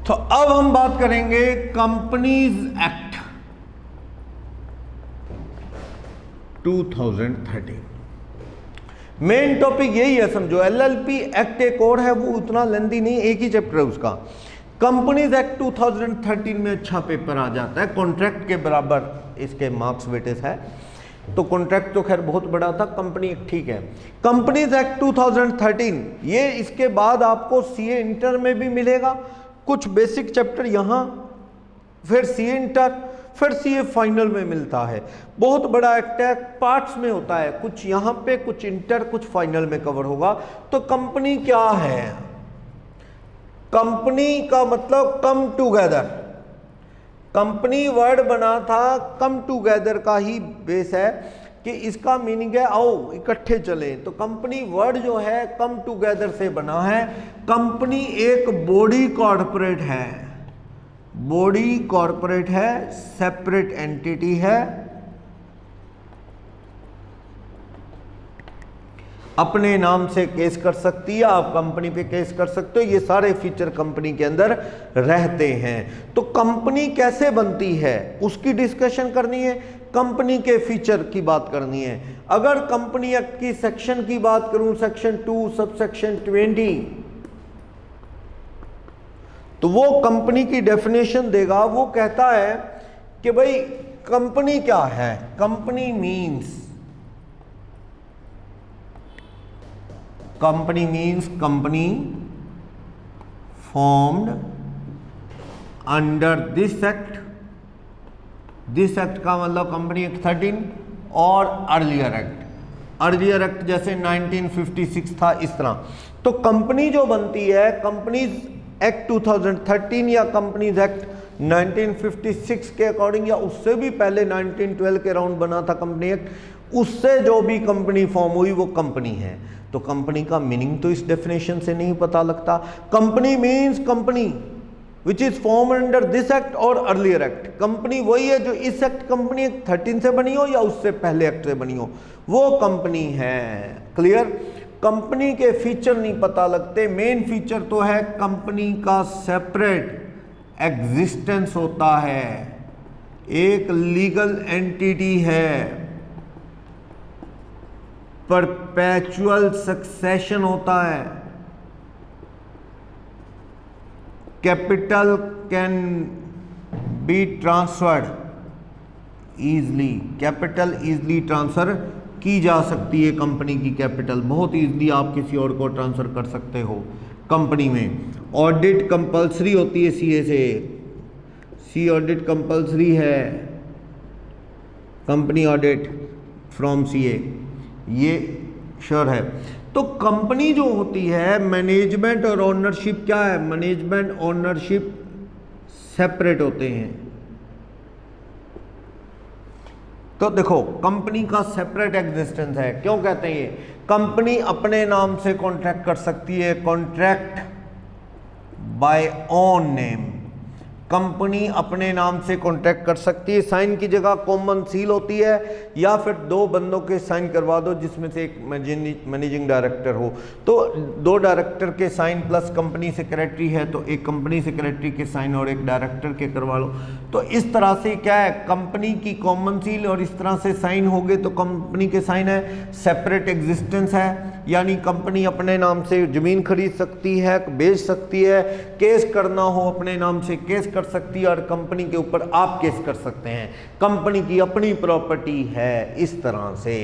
तो अब हम बात करेंगे कंपनीज एक्ट 2013। मेन टॉपिक यही है, समझो। एलएलपी एक्ट एक और है, वो उतना लेंथी नहीं, एक ही चैप्टर है उसका। कंपनीज एक्ट 2013 में अच्छा पेपर आ जाता है, कॉन्ट्रैक्ट के बराबर इसके मार्क्स वेटेज है। तो कॉन्ट्रैक्ट तो खैर बहुत बड़ा था, कंपनी एक्ट ठीक है। कंपनीज एक्ट 2013 ये इसके बाद आपको सीए इंटर में भी मिलेगा, कुछ बेसिक चैप्टर यहाँ, फिर सीए इंटर, फिर सीए फाइनल में मिलता है। बहुत बड़ा एक्ट है, पार्ट्स में होता है, कुछ यहाँ पे, कुछ इंटर, कुछ फाइनल में कवर होगा। तो कंपनी क्या है? कंपनी का मतलब कम टूगेदर। कंपनी वर्ड बना था कम टूगेदर का ही बेस है कि इसका मीनिंग है आओ इकट्ठे चले। तो कंपनी वर्ड जो है कम टूगेदर से बना है। कंपनी एक बॉडी कॉर्पोरेट है, बॉडी कॉर्पोरेट है, सेपरेट एंटिटी है, अपने नाम से केस कर सकती है, आप कंपनी पे केस कर सकते हो। ये सारे फीचर कंपनी के अंदर रहते हैं। तो कंपनी कैसे बनती है उसकी डिस्कशन करनी है, कंपनी के फीचर की बात करनी है। अगर कंपनी एक्ट की सेक्शन की बात करूं, सेक्शन 2 सबसेक्शन 20, तो वो कंपनी की डेफिनेशन देगा। वो कहता है कि भाई कंपनी क्या है? Company means company formed under this act. This act का मतलब कंपनी एक्ट 13 और अर्लियर एक्ट। अर्लियर एक्ट जैसे 1956 था, इस तरह। तो कंपनी जो बनती है, कंपनीज एक्ट 2013 या कंपनीज एक्ट 1956 के अकॉर्डिंग, या उससे भी पहले 1912 के राउंड बना था कंपनी एक्ट, उससे जो भी कंपनी फॉर्म हुई वो कंपनी है। तो कंपनी का मीनिंग तो इस डेफिनेशन से नहीं पता लगता। Company means company which is form under this act और अर्लियर एक्ट। कंपनी वही है जो इस एक्ट कंपनी एक्ट 13 से बनी हो या उससे पहले एक्ट से बनी हो, वो कंपनी है। क्लियर? कंपनी के फीचर नहीं पता लगते। मेन फीचर तो है कंपनी का सेपरेट एग्जिस्टेंस होता है, एक लीगल एंटिटी है, परपेचुअल सक्सेशन होता है, capital can be transferred easily. Capital easily transfer की जा सकती है। कंपनी की कैपिटल बहुत इजली आप किसी और को ट्रांसफर कर सकते हो कंपनी में। ऑडिट कंपलसरी होती है सीए से, सी ऑडिट कंपलसरी है, कंपनी ऑडिट फ्रॉम सीए, ये श्योर है। तो कंपनी जो होती है, मैनेजमेंट और ओनरशिप क्या है? मैनेजमेंट ओनरशिप सेपरेट होते हैं। तो देखो कंपनी का सेपरेट एग्जिस्टेंस है। क्यों कहते हैं ये? कंपनी अपने नाम से कॉन्ट्रैक्ट कर सकती है, contract by own name. Company अपने नाम से कॉन्ट्रैक्ट कर सकती है। साइन की जगह कॉमन सील होती है, या फिर दो बंदों के साइन करवा दो जिसमें से एक मैनेजिंग डायरेक्टर हो। तो दो डायरेक्टर के साइन प्लस कंपनी सेक्रेटरी है तो एक कंपनी सेक्रेटरी के साइन और एक डायरेक्टर के करवा लो। तो इस तरह से क्या है, कंपनी की कॉमन सील और इस तरह से साइन हो गए तो कंपनी के साइन है। सेपरेट एग्जिस्टेंस है, यानी कंपनी अपने नाम से ज़मीन खरीद सकती है, बेच सकती है, केस करना हो अपने नाम से केस कर सकती है, और कंपनी के ऊपर आप केस कर सकते हैं। कंपनी की अपनी प्रॉपर्टी है। इस तरह से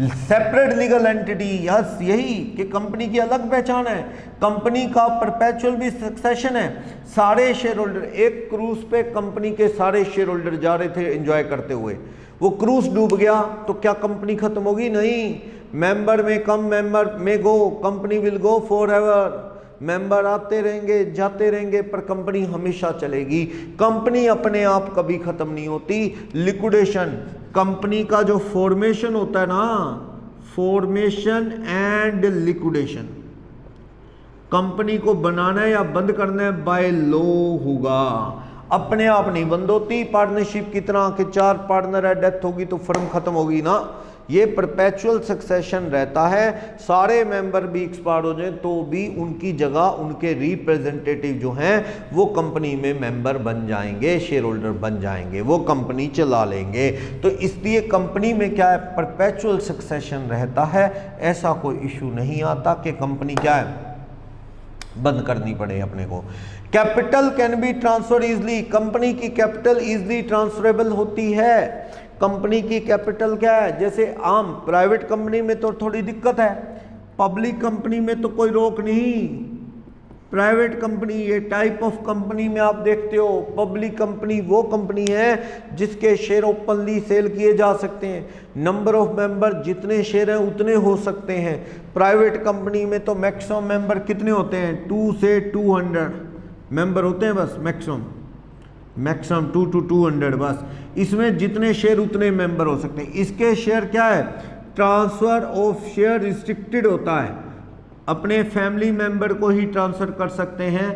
सेपरेट लीगल एंटिटी, यस यही कि कंपनी की अलग पहचान है। कंपनी का परपेचुअल भी सक्सेशन है। सारे शेयर होल्डर, एक क्रूज पे कंपनी के सारे शेयर होल्डर जा रहे थे एंजॉय करते हुए, वो क्रूज डूब गया तो क्या कंपनी खत्म होगी? नहीं। मेंबर में come, member may go, company will go forever. Member आते रहेंगे जाते रहेंगे पर कंपनी हमेशा चलेगी। कंपनी अपने आप कभी खत्म नहीं होती। लिक्विडेशन, कंपनी का जो फॉर्मेशन होता है ना, फॉर्मेशन एंड लिक्विडेशन, कंपनी को बनाना है या बंद करना है बाय लॉ होगा, अपने आप नहीं बंद होती। पार्टनरशिप की तरह के 4 पार्टनर है, डेथ होगी तो फर्म खत्म होगी ना, ये परपेचुअल सक्सेशन रहता है, सारे मेंबर भी एक्सपायर हो जाए तो भी उनकी जगह उनके रिप्रेजेंटेटिव जो हैं वो कंपनी में मेंबर बन जाएंगे, शेयर होल्डर बन जाएंगे, वो कंपनी चला लेंगे। तो इसलिए कंपनी में क्या है, परपेचुअल सक्सेशन रहता है, ऐसा कोई इशू नहीं आता कि कंपनी क्या है बंद करनी पड़े अपने को। Capital can be transfer easily, company की कैपिटल इजली ट्रांसफरेबल होती है। कंपनी की कैपिटल क्या है, जैसे आम प्राइवेट कंपनी में तो थोड़ी दिक्कत है, पब्लिक कंपनी में तो कोई रोक नहीं। प्राइवेट कंपनी, ये टाइप ऑफ कंपनी में आप देखते हो, पब्लिक कंपनी वो कंपनी है जिसके शेयर ओपनली सेल किए जा सकते हैं, नंबर ऑफ मेंबर जितने शेयर हैं उतने हो सकते हैं। प्राइवेट कंपनी में तो मैक्सिमम मेंबर कितने होते हैं, 2 से 200 मेंबर होते हैं बस, मैक्सिमम 2 to 200 बस। इसमें जितने शेयर उतने मेंबर हो सकते हैं। इसके शेयर क्या है, ट्रांसफर ऑफ शेयर रिस्ट्रिक्टेड होता है, अपने फैमिली मेंबर को ही ट्रांसफर कर सकते हैं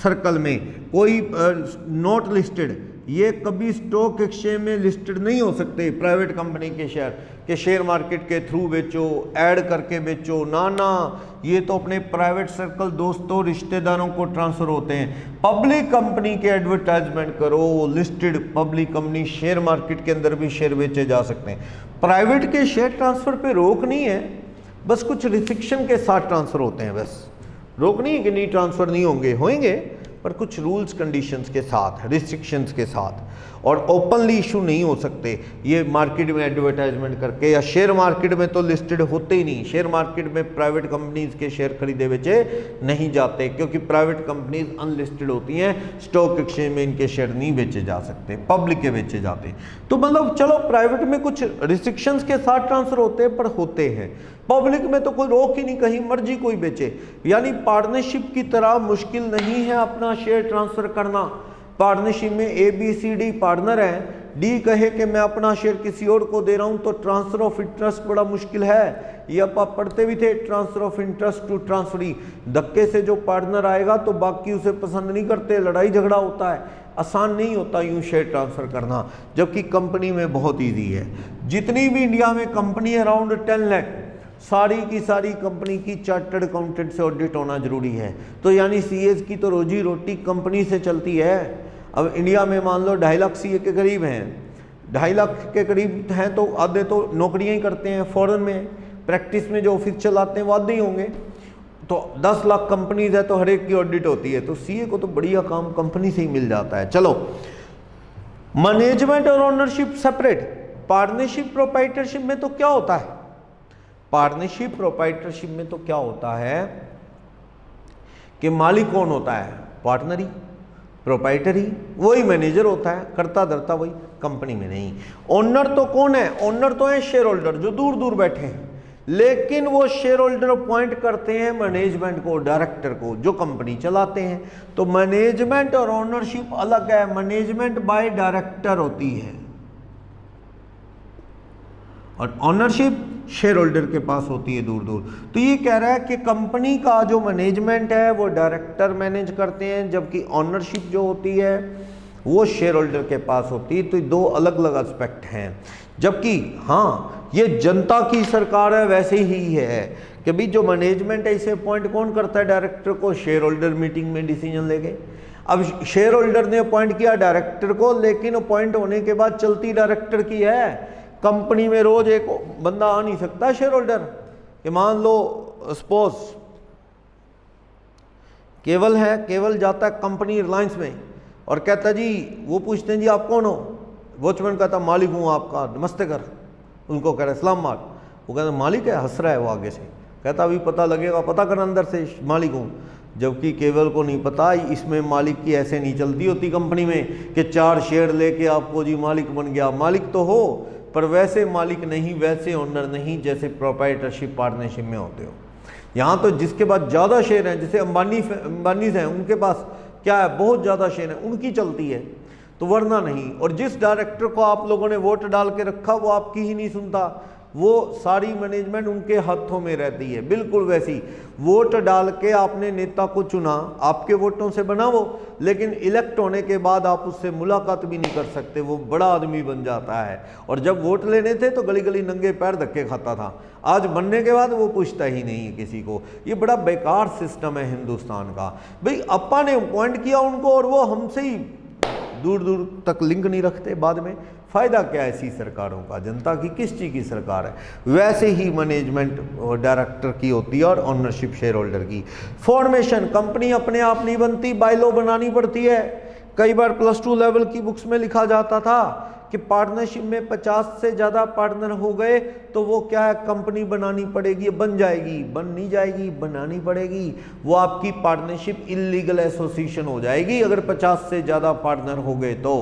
सर्कल में, कोई नॉट लिस्टेड, ये कभी स्टॉक एक्सचेंज में लिस्टेड नहीं हो सकते। प्राइवेट कंपनी के शेयर मार्केट के थ्रू बेचो, ऐड करके बेचो, ना, ये तो अपने प्राइवेट सर्कल, दोस्तों, रिश्तेदारों को ट्रांसफर होते हैं। पब्लिक कंपनी के एडवर्टाइजमेंट करो, listed public company, share market के अंदर भी शेयर बेचे जा सकते हैं। प्राइवेट के शेयर ट्रांसफर पे रोक नहीं है, बस कुछ रिस्ट्रिक्शन के साथ ट्रांसफर होते हैं, बस रोक नहीं है कि नहीं ट्रांसफर नहीं होंगे, पर कुछ रूल्स कंडीशंस के साथ, रिस्ट्रिक्शंस के साथ, और ओपनली इशू नहीं हो सकते ये मार्केट में एडवर्टाइजमेंट करके, या शेयर मार्केट में तो लिस्टेड होते ही नहीं। शेयर मार्केट में प्राइवेट कंपनीज के शेयर खरीदे बेचे नहीं जाते, क्योंकि प्राइवेट कंपनीज अनलिस्टेड होती हैं, स्टॉक एक्सचेंज में इनके शेयर नहीं बेचे जा सकते, पब्लिक के बेचे जाते हैं। तो मतलब चलो प्राइवेट में कुछ रिस्ट्रिक्शंस के साथ ट्रांसफर होते हैं, पर होते हैं। पब्लिक में तो कोई रोक ही नहीं, कहीं मर्जी कोई बेचे, यानी पार्टनरशिप की तरह मुश्किल नहीं है अपना शेयर ट्रांसफर करना। पार्टनरशिप में ABCD पार्टनर है, डी कहे कि मैं अपना शेयर किसी और को दे रहा हूं, तो ट्रांसफर ऑफ इंटरेस्ट बड़ा मुश्किल है। ये आप पढ़ते भी थे, transfer of interest to transferee, धक्के से जो पार्टनर आएगा तो बाकी उसे पसंद नहीं करते, लड़ाई झगड़ा होता है, आसान नहीं होता यूं शेयर ट्रांसफर करना, जबकि कंपनी में बहुत ईजी है। जितनी भी इंडिया में कंपनी अराउंड 10 लाख, सारी की सारी कंपनी की चार्टर्ड अकाउंटेंट से ऑडिट होना जरूरी है। तो यानी CAs की तो रोजी रोटी कंपनी से चलती है। अब इंडिया में मान लो 2.5 लाख CA के करीब हैं, 2.5 लाख के करीब हैं, तो आधे तो नौकरियां ही करते हैं फॉरेन में, प्रैक्टिस में जो ऑफिस चलाते हैं वो आधे ही होंगे। तो 10 लाख कंपनीज है तो हर एक की ऑडिट होती है, तो CA को तो बढ़िया काम कंपनी से ही मिल जाता है। चलो, मैनेजमेंट और ओनरशिप सेपरेट। पार्टनरशिप प्रोप्राइटरशिप में तो क्या होता है, पार्टनरशिप प्रोप्राइटरशिप में तो क्या होता है कि मालिक कौन होता है, पार्टनर ही, प्रोप्राइटर ही, वही मैनेजर होता है, करता धरता वही, कंपनी में नहीं। ओनर तो कौन है, ओनर तो है शेयर होल्डर जो दूर दूर बैठे हैं, लेकिन वो शेयर होल्डर अपॉइंट करते हैं मैनेजमेंट को, डायरेक्टर को, जो कंपनी चलाते हैं। तो मैनेजमेंट और ओनरशिप अलग है, मैनेजमेंट बाय डायरेक्टर होती है और ओनरशिप शेयर होल्डर के पास होती है दूर दूर। तो ये कह रहा है कि कंपनी का जो मैनेजमेंट है वो डायरेक्टर मैनेज करते हैं, जबकि ओनरशिप जो होती है वो शेयर होल्डर के पास होती है। तो दो अलग अलग एस्पेक्ट हैं। जबकि हाँ, ये जनता की सरकार है वैसे ही है कि भाई जो मैनेजमेंट है इसे अपॉइंट कौन करता है, डायरेक्टर को, शेयर होल्डर मीटिंग में डिसीजन लेके। अब शेयर होल्डर ने अपॉइंट किया डायरेक्टर को, लेकिन अपॉइंट होने के बाद चलती डायरेक्टर की है। कंपनी में रोज एक बंदा आ नहीं सकता शेयर होल्डर, कि मान लो सपोज केवल है, केवल जाता है कंपनी रिलायंस में और कहता जी, वो पूछते हैं जी आप कौन हो, वॉचमैन कहता मालिक हूँ आपका, नमस्ते कर, उनको कह रहे सलाम माल, वो कहता मालिक है, हंस रहा है वो आगे से, कहता अभी पता लगेगा, पता कर अंदर से मालिक हूँ। जबकि केवल को नहीं पता इसमें मालिक की ऐसे नहीं चलती होती कंपनी में कि 4 शेयर लेके आपको जी मालिक बन गया। मालिक तो हो पर वैसे मालिक नहीं, वैसे ओनर नहीं जैसे प्रोप्राइटरशिप पार्टनरशिप में होते हो। यहाँ तो जिसके पास ज़्यादा शेयर हैं, जैसे अंबानीज हैं, उनके पास क्या है, बहुत ज़्यादा शेयर है, उनकी चलती है, तो वरना नहीं। और जिस डायरेक्टर को आप लोगों ने वोट डाल के रखा वो आपकी ही नहीं सुनता, वो सारी मैनेजमेंट उनके हाथों में रहती है। बिल्कुल वैसी वोट डाल के आपने नेता को चुना, आपके वोटों से बना वो, लेकिन इलेक्ट होने के बाद आप उससे मुलाकात भी नहीं कर सकते, वो बड़ा आदमी बन जाता है। और जब वोट लेने थे तो गली गली नंगे पैर धक्के खाता था, आज बनने के बाद वो पूछता ही नहीं है किसी को। ये बड़ा बेकार सिस्टम है हिंदुस्तान का। भाई अपा ने अपॉइंट किया उनको और वो हमसे ही दूर दूर तक लिंक नहीं रखते, बाद में फायदा क्या है ऐसी सरकारों का? जनता की किस चीज़ की सरकार है? वैसे ही मैनेजमेंट डायरेक्टर की होती है और ओनरशिप शेयर होल्डर की। फॉर्मेशन, कंपनी अपने आप नहीं बनती, बायलॉ बनानी पड़ती है। कई बार +2 लेवल की बुक्स में लिखा जाता था कि पार्टनरशिप में 50 से ज़्यादा पार्टनर हो गए तो वो क्या है, कंपनी बनानी पड़ेगी। बन जाएगी? बन नहीं जाएगी, बनानी पड़ेगी। वो आपकी पार्टनरशिप इलीगल एसोसिएशन हो जाएगी अगर 50 से ज़्यादा पार्टनर हो गए तो।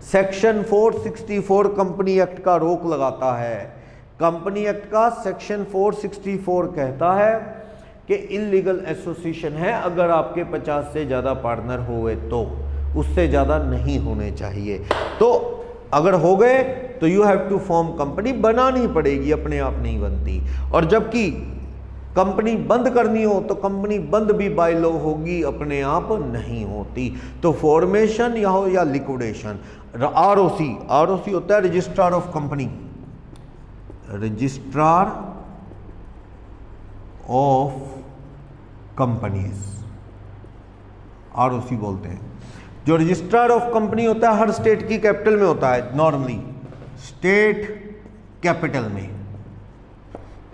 सेक्शन 464 कंपनी एक्ट का रोक लगाता है। कंपनी एक्ट का सेक्शन 464 कहता है कि इलीगल एसोसिएशन है अगर आपके 50 से ज़्यादा पार्टनर हुए तो, उससे ज़्यादा नहीं होने चाहिए। तो अगर हो गए तो you have to form company, बनानी पड़ेगी, अपने आप नहीं बनती। और जबकि कंपनी बंद करनी हो तो कंपनी बंद भी बाय लॉ होगी, अपने आप नहीं होती। तो फॉर्मेशन या हो या लिक्विडेशन। आरओसी होता है registrar of company, registrar of companies, ROC बोलते हैं। जो रजिस्ट्रार ऑफ कंपनी होता है हर स्टेट की कैपिटल में होता है, नॉर्मली स्टेट कैपिटल में,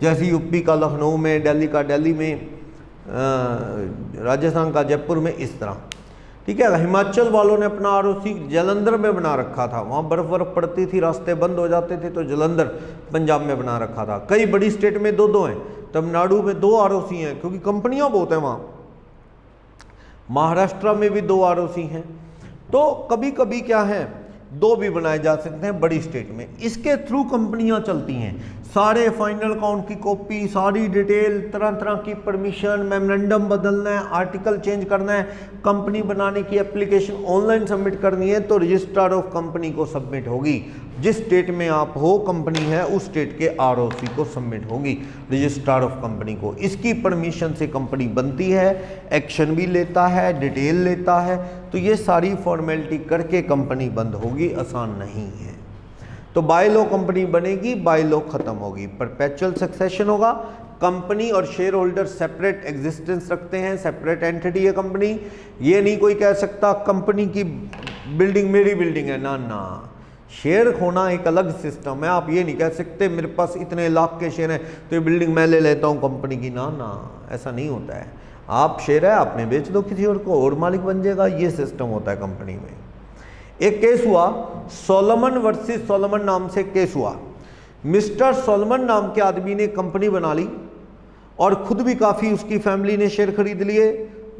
जैसे यूपी का लखनऊ में, दिल्ली का दिल्ली में, राजस्थान का जयपुर में, इस तरह। ठीक है। हिमाचल वालों ने अपना आरओसी जालंधर में बना रखा था, वहाँ बर्फ पड़ती थी, रास्ते बंद हो जाते थे तो जालंधर पंजाब में बना रखा था। कई बड़ी स्टेट में 2-2 हैं, तमिलनाडु में 2 आरओसी हैं क्योंकि कंपनियां बहुत हैं वहाँ, महाराष्ट्र में भी 2 आरओसी हैं। तो कभी कभी क्या है, 2 भी बनाए जा सकते हैं बड़ी स्टेट में। इसके थ्रू कंपनियां चलती हैं, सारे फाइनल अकाउंट की कॉपी, सारी डिटेल, तरह तरह की परमिशन, मेमोरेंडम बदलना है, आर्टिकल चेंज करना है, कंपनी बनाने की एप्लीकेशन ऑनलाइन सबमिट करनी है तो रजिस्ट्रार ऑफ कंपनी को सबमिट होगी। जिस स्टेट में आप हो कंपनी है उस स्टेट के आरओसी को सबमिट होगी रजिस्ट्रार ऑफ कंपनी को। इसकी परमिशन से कंपनी बनती है, एक्शन भी लेता है, डिटेल लेता है। तो ये सारी फॉर्मेलिटी करके कंपनी बंद होगी, आसान नहीं है। तो बाय लॉ कंपनी बनेगी, बाय लॉ खत्म होगी, परपेचुअल सक्सेशन होगा। कंपनी और शेयर होल्डर सेपरेट एग्जिस्टेंस रखते हैं, सेपरेट एंटिटी है कंपनी। ये नहीं कोई कह सकता कंपनी की बिल्डिंग मेरी बिल्डिंग है, ना ना। शेयर होना एक अलग सिस्टम है। आप ये नहीं कह सकते मेरे पास इतने लाख के शेयर हैं तो ये बिल्डिंग मैं ले लेता हूँ कंपनी की, ना ना, ऐसा नहीं होता है। आप शेयर है आपने बेच दो किसी और को और मालिक बन जाएगा, ये सिस्टम होता है कंपनी में। एक केस हुआ सोलोमन वर्सेस सोलोमन नाम से केस हुआ। मिस्टर सोलोमन नाम के आदमी ने कंपनी बना ली और खुद भी काफ़ी उसकी फैमिली ने शेयर खरीद लिए।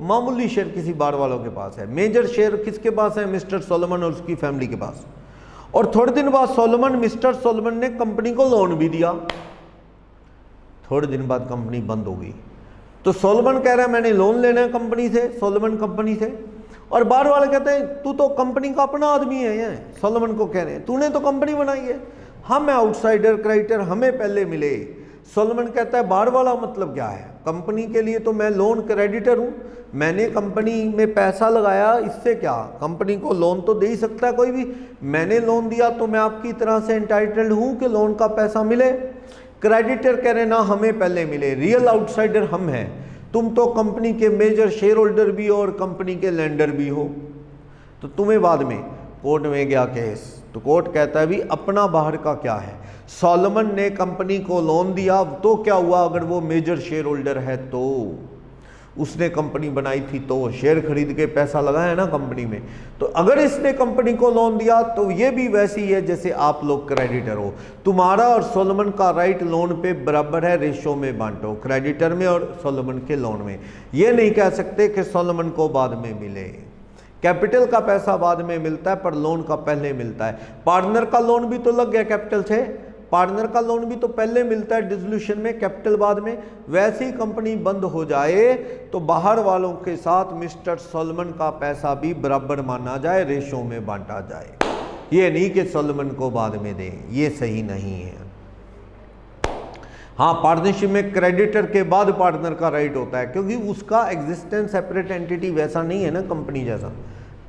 मामूली शेयर किसी बार वालों के पास है, मेजर शेयर किसके पास है, मिस्टर सोलोमन और उसकी फैमिली के पास। और थोड़े दिन बाद मिस्टर सोलोमन ने कंपनी को लोन भी दिया। थोड़े दिन बाद कंपनी बंद हो गई तो सोलोमन कह रहा है मैंने लोन लेना है कंपनी से, सोलोमन कंपनी से। और बाहर वाले कहते हैं तू तो कंपनी का अपना आदमी है। ये सोलोमन को कह रहे हैं तूने तो कंपनी बनाई है, हम आउटसाइडर क्रेडिटर, हमें पहले मिले। सोलोमन कहता है बाहर वाला मतलब क्या है, कंपनी के लिए तो मैं लोन क्रेडिटर हूँ, मैंने कंपनी में पैसा लगाया, इससे क्या, कंपनी को लोन तो दे ही सकता है कोई भी। मैंने लोन दिया तो मैं आपकी तरह से एंटाइटल्ड हूँ कि लोन का पैसा मिले। क्रेडिटर कह रहे ना हमें पहले मिले, रियल आउटसाइडर हम हैं, तुम तो कंपनी के मेजर शेयर होल्डर भी हो और कंपनी के लेंडर भी हो, तो तुम्हें बाद में। कोर्ट में गया केस तो कोर्ट कहता है भी अपना बाहर का क्या है, सोलोमन ने कंपनी को लोन दिया तो क्या हुआ, अगर वो मेजर शेयर होल्डर है तो उसने कंपनी बनाई थी तो शेयर खरीद के पैसा लगाया ना कंपनी में। तो अगर इसने कंपनी को लोन दिया तो ये भी वैसी है जैसे आप लोग क्रेडिटर हो, तुम्हारा और सोलोमन का राइट लोन पे बराबर है, रेशो में बांटो, क्रेडिटर में और सोलोमन के लोन में। ये नहीं कह सकते कि सोलोमन को बाद में मिले। कैपिटल का पैसा बाद में मिलता है पर लोन का पहले मिलता है। पार्टनर का लोन भी तो लग गया कैपिटल से, पार्टनर का लोन भी तो पहले मिलता है डिसोल्यूशन में, कैपिटल बाद में। वैसे ही कंपनी बंद हो जाए तो बाहर वालों के साथ मिस्टर सोलोमन का पैसा भी बराबर माना जाए, रेशो में बांटा जाए। ये नहीं कि सोलोमन को बाद में दें, ये सही नहीं है। हाँ, पार्टनरशिप में क्रेडिटर के बाद पार्टनर का राइट होता है, क्योंकि उसका एग्जिस्टेंस सेपरेट एंटिटी वैसा नहीं है ना कंपनी जैसा।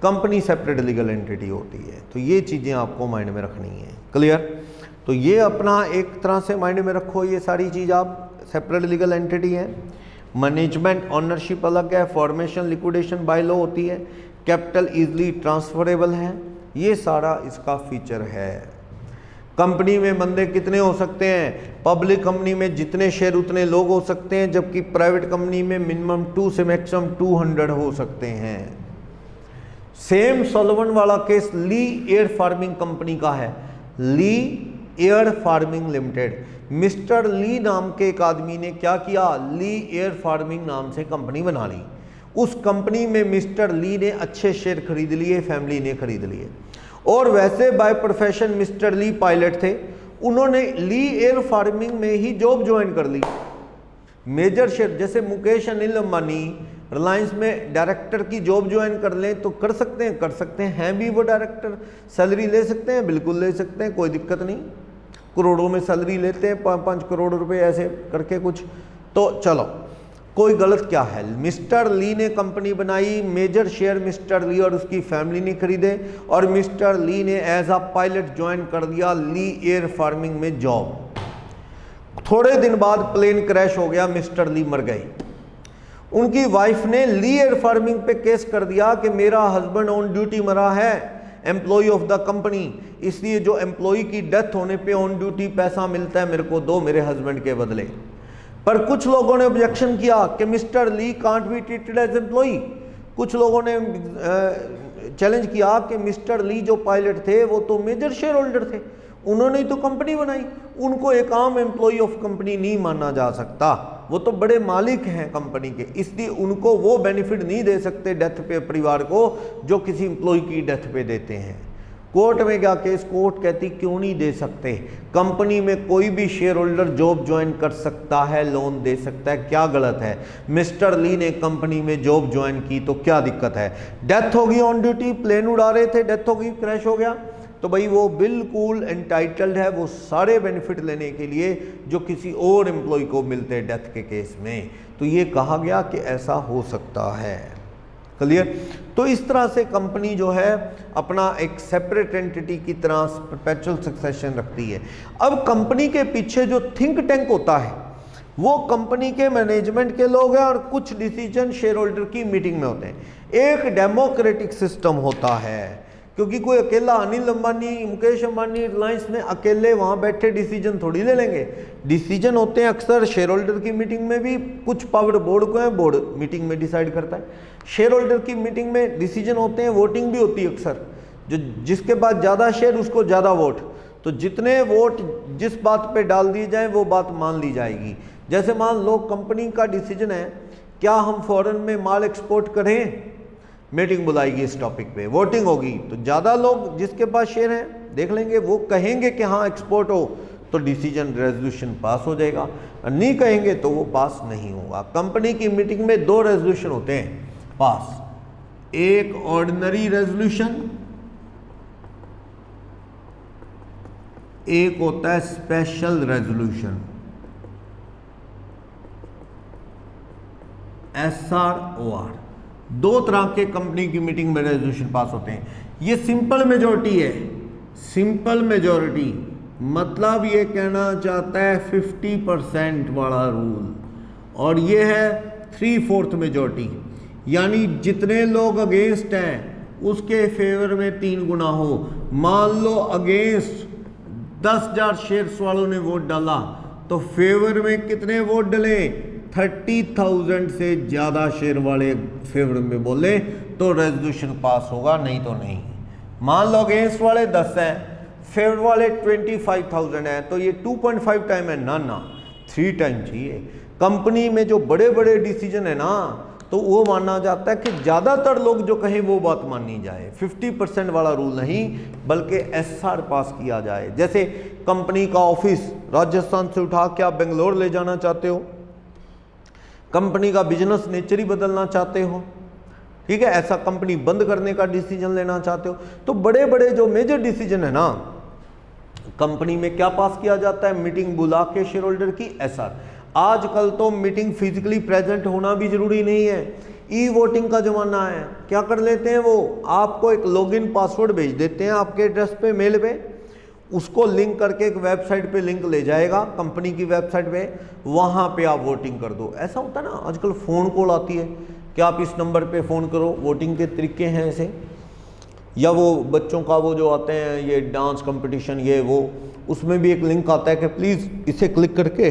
कंपनी सेपरेट लीगल एंटिटी होती है। तो ये चीज़ें आपको माइंड में रखनी है। क्लियर? तो ये अपना एक तरह से माइंड में रखो, ये सारी चीज़ आप सेपरेट लीगल एंटिटी है। मैनेजमेंट ऑनरशिप अलग है, फॉर्मेशन लिक्विडेशन बाय लॉ होती है, कैपिटल इजली ट्रांसफरेबल है, ये सारा इसका फीचर है। कंपनी में बंदे कितने हो सकते हैं? पब्लिक कंपनी में जितने शेयर उतने लोग हो सकते हैं, जबकि प्राइवेट कंपनी में मिनिमम 2 से मैक्सिमम 200 हो सकते हैं। सेम सॉल्वन वाला केस ली एयर फार्मिंग कंपनी का है, ली एयर फार्मिंग लिमिटेड। मिस्टर ली नाम के एक आदमी ने क्या किया? ली एयर फार्मिंग नाम से कंपनी बना ली। उस कंपनी में मिस्टर ली ने अच्छे शेयर खरीद लिए, फैमिली ने खरीद लिए। और वैसे by profession mister Lee pilot थे, उन्होंने ली एयर फार्मिंग में ही जॉब ज्वाइन कर ली। मेजर शेयर, जैसे मुकेश अनिल अंबानी रिलायंस में डायरेक्टर की जॉब ज्वाइन कर लें तो कर सकते हैं भी वो डायरेक्टर। सैलरी ले सकते हैं, बिल्कुल ले सकते हैं, कोई दिक्कत नहीं। करोड़ों में सैलरी लेते हैं, 5 करोड़ रुपए ऐसे करके कुछ। तो चलो, कोई गलत क्या है? मिस्टर ली ने कंपनी बनाई, मेजर शेयर मिस्टर ली और उसकी फैमिली ने खरीदे, और मिस्टर ली ने एज अ पायलट ज्वाइन कर दिया ली एयर फार्मिंग में जॉब। थोड़े दिन बाद प्लेन क्रैश हो गया, मिस्टर ली मर गए। उनकी वाइफ ने ली एयर फार्मिंग पे केस कर दिया कि मेरा हस्बैंड ऑन ड्यूटी मरा है, एम्प्लॉय ऑफ द कंपनी, इसलिए जो एम्प्लॉय की डेथ होने पे ऑन ड्यूटी पैसा मिलता है मेरे को दो, मेरे हस्बैंड के बदले। पर कुछ लोगों ने ऑब्जेक्शन किया कि mister Lee can't be treated as employ. कुछ लोगों ने चैलेंज किया कि मिस्टर ली जो पायलट थे वो तो मेजर शेयर होल्डर थे, उन्होंने तो कंपनी बनाई, उनको एक आम एम्प्लॉय ऑफ कंपनी नहीं माना जा सकता, वो तो बड़े मालिक हैं कंपनी के, इसलिए उनको वो बेनिफिट नहीं दे सकते डेथ पे परिवार को जो किसी एम्प्लॉय की डेथ पे देते हैं। कोर्ट में क्या केस, कोर्ट कहती क्यों नहीं दे सकते? कंपनी में कोई भी शेयर होल्डर जॉब ज्वाइन कर सकता है, लोन दे सकता है, क्या गलत है? मिस्टर ली ने कंपनी में जॉब ज्वाइन की तो क्या दिक्कत है? डेथ होगी ऑन ड्यूटी, प्लेन उड़ा रहे थे, डेथ होगी, क्रैश हो गया, तो भाई वो बिल्कुल एंटाइटल्ड है वो सारे बेनिफिट लेने के लिए जो किसी और एम्प्लॉय को मिलते हैं डेथ के केस में। तो ये कहा गया कि ऐसा हो सकता है। क्लियर? तो इस तरह से कंपनी जो है अपना एक सेपरेट एंटिटी की तरह परपेचुअल सक्सेशन रखती है। अब कंपनी के पीछे जो थिंक टैंक होता है वो कंपनी के मैनेजमेंट के लोग हैं और कुछ डिसीजन शेयर होल्डर की मीटिंग में होते हैं। एक डेमोक्रेटिक सिस्टम होता है, क्योंकि कोई अकेला अनिल अंबानी, मुकेश अंबानी रिलायंस में अकेले वहाँ बैठे डिसीजन थोड़ी ले लेंगे। डिसीजन होते हैं अक्सर शेयर होल्डर की मीटिंग में भी, कुछ पावर बोर्ड को है, बोर्ड मीटिंग में डिसाइड करता है। शेयर होल्डर की मीटिंग में डिसीजन होते हैं, वोटिंग भी होती है अक्सर, जो जिसके पास ज़्यादा शेयर उसको ज़्यादा वोट, तो जितने वोट जिस बात पर डाल दिए जाए वो बात मान ली जाएगी। जैसे मान लो कंपनी का डिसीजन है क्या हम फॉरेन में माल एक्सपोर्ट करें, मीटिंग बुलाएगी इस टॉपिक पे, वोटिंग होगी, तो ज़्यादा लोग जिसके पास शेयर हैं देख लेंगे, वो कहेंगे कि हाँ एक्सपोर्ट हो तो डिसीजन रेजोल्यूशन पास हो जाएगा, नहीं कहेंगे तो वो पास नहीं होगा। कंपनी की मीटिंग में 2 रेजोल्यूशन होते हैं पास, एक ऑर्डिनरी रेजोल्यूशन, एक होता है स्पेशल रेजोल्यूशन, SROR। 2 तरह के कंपनी की मीटिंग में रेजोल्यूशन पास होते हैं। ये सिंपल मेजॉरिटी है, सिंपल मेजॉरिटी मतलब ये कहना चाहता है 50% वाला रूल, और ये है 3/4 मेजॉरिटी, यानी जितने लोग अगेंस्ट हैं उसके फेवर में 3 गुना हो। मान लो अगेंस्ट 10,000 शेयर्स वालों ने वोट डाला तो फेवर में कितने वोट डले? 30,000 से ज़्यादा शेयर वाले फेवर में बोले तो रेजोल्यूशन पास होगा, नहीं तो नहीं। मान लो अगेंस्ट वाले 10 हैं, फेवर वाले 25,000 हैं, तो ये 2.5 टाइम है ना 3 टाइम चाहिए। कंपनी में जो बड़े बड़े डिसीजन है ना तो वो माना जाता है कि ज़्यादातर लोग जो कहें वो बात मानी जाए, 50% वाला रूल नहीं बल्कि SR पास किया जाए। जैसे कंपनी का ऑफिस राजस्थान से उठा के आप बेंगलोर ले जाना चाहते हो, कंपनी का बिजनेस नेचर ही बदलना चाहते हो, ठीक है, ऐसा कंपनी बंद करने का डिसीजन लेना चाहते हो, तो बड़े बड़े जो मेजर डिसीजन है ना कंपनी में क्या पास किया जाता है, मीटिंग बुला के शेयर होल्डर की एसआर। आजकल तो मीटिंग फिजिकली प्रेजेंट होना भी जरूरी नहीं है, ई वोटिंग का जमाना है। क्या कर लेते हैं वो, आपको एक लॉगिन पासवर्ड भेज देते हैं आपके एड्रेस पे, मेल पे, उसको लिंक करके एक वेबसाइट पे लिंक ले जाएगा कंपनी की वेबसाइट पे, वहाँ पे आप वोटिंग कर दो। ऐसा होता है ना, आजकल फ़ोन कॉल आती है कि आप इस नंबर पे फ़ोन करो, वोटिंग के तरीके हैं ऐसे। या वो बच्चों का वो जो आते हैं ये डांस कंपटीशन ये वो, उसमें भी एक लिंक आता है कि प्लीज़ इसे क्लिक करके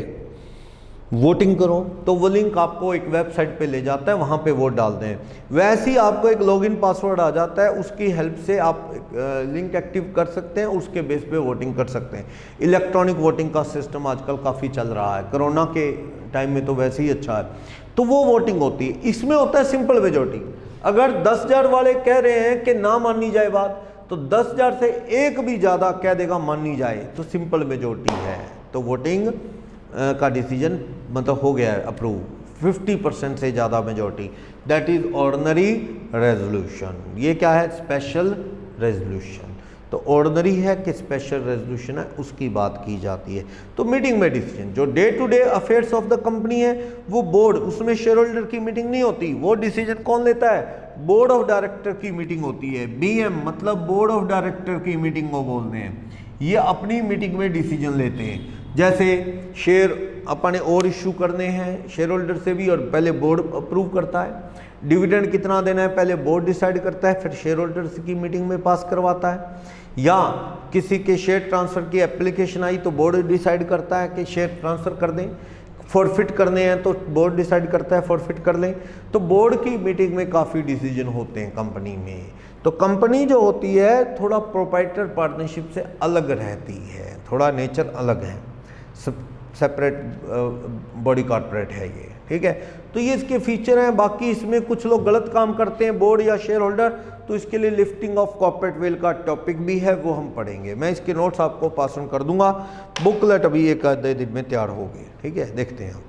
वोटिंग करो, तो वो लिंक आपको एक वेबसाइट पे ले जाता है, वहाँ पे वोट डालते हैं। वैसे ही आपको एक लॉगिन पासवर्ड आ जाता है, उसकी हेल्प से आप लिंक एक्टिव कर सकते हैं, उसके बेस पे वोटिंग कर सकते हैं। इलेक्ट्रॉनिक वोटिंग का सिस्टम आजकल काफ़ी चल रहा है, कोरोना के टाइम में तो वैसे ही अच्छा है। तो वो वोटिंग होती है, इसमें होता है सिंपल मेजॉरिटी। अगर 10,000 वाले कह रहे हैं कि ना मानी जाए बात, तो 10,000 से एक भी ज़्यादा कह देगा मानी जाए, तो सिंपल मेजॉरिटी है, तो वोटिंग का डिसीजन मतलब हो गया है अप्रूव। 50% से ज़्यादा majority, that is ordinary resolution. ये क्या है, स्पेशल रेजोल्यूशन। तो ऑर्डिनरी है कि स्पेशल रेजोल्यूशन है, उसकी बात की जाती है। तो मीटिंग में डिसीजन, जो day to day affairs of the company है वो बोर्ड, उसमें शेयर होल्डर की मीटिंग नहीं होती, वो डिसीजन कौन लेता है, बोर्ड ऑफ डायरेक्टर की मीटिंग होती है। बीएम मतलब बोर्ड ऑफ डायरेक्टर की मीटिंग को बोलते हैं, ये अपनी मीटिंग में डिसीजन लेते हैं। जैसे शेयर अपने और इशू करने हैं शेयर होल्डर से भी, और पहले बोर्ड अप्रूव करता है। डिविडेंड कितना देना है पहले बोर्ड डिसाइड करता है, फिर शेयर होल्डर्स की मीटिंग में पास करवाता है। या किसी के शेयर ट्रांसफ़र की एप्लीकेशन आई तो बोर्ड डिसाइड करता है कि शेयर ट्रांसफ़र कर दें, फॉरफिट करने हैं तो बोर्ड डिसाइड करता है फॉरफिट कर लें। तो बोर्ड की मीटिंग में काफ़ी डिसीजन होते हैं कंपनी में। तो कंपनी जो होती है थोड़ा प्रोप्राइटर पार्टनरशिप से अलग रहती है, थोड़ा नेचर अलग है, सेपरेट बॉडी कॉर्पोरेट है ये, ठीक है। तो ये इसके फीचर हैं। बाकी इसमें कुछ लोग गलत काम करते हैं बोर्ड या शेयर होल्डर, तो इसके लिए लिफ्टिंग ऑफ कॉर्पोरेट वेल का टॉपिक भी है, वो हम पढ़ेंगे। मैं इसके नोट्स आपको पास ऑन कर दूंगा। बुकलेट अभी एक आधे दिन में तैयार होगी, ठीक है, देखते हैं आप।